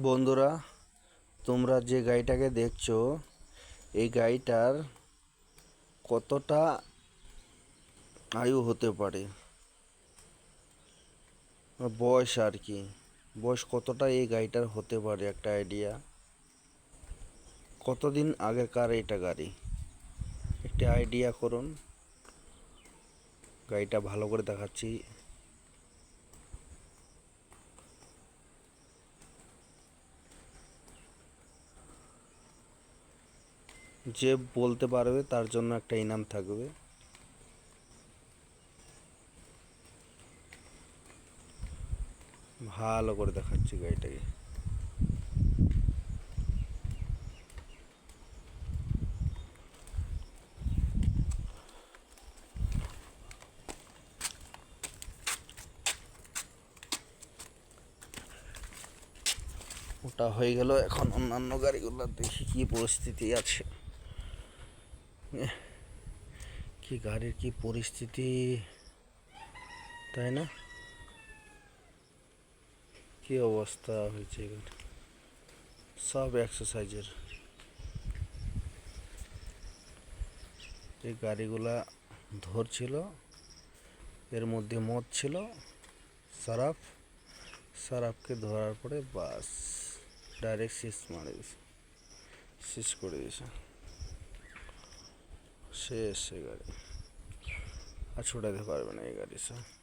বন্ধুরা, তোমরা যে গাড়িটাকে দেখছো, এই গাড়িটার কতটা আয়ু হতে পারে, বয়স আর কি, বয়স কতটা এই গাড়িটার হতে পারে একটা আইডিয়া। কতদিন আগেকার এটা গাড়ি, একটা আইডিয়া করুন। গাড়িটা ভালো করে দেখাচ্ছি। যে বলতে পারবে তার জন্য একটা ইনাম থাকবে। ভালো করে দেখাচ্ছি গাড়িটাকে। ওটা হয়ে গেল, এখন অন্যান্য গাড়িগুলো দেখি কি পরিস্থিতি আছে। কি গাড়ির কি পরিস্থিতি, তাই না? কি অবস্থা হয়েছে, সব এক্সারসাইজের। এই গাড়িগুলা ধরছিল, এর মধ্যে মদ ছিল, সারাফকে ধরার পরে বাস ডাইরেক্ট শেষ করে দিয়েছে। শেষ। এই গাড়ি আর ছোটাতে পারবে না, এই গাড়ি সব।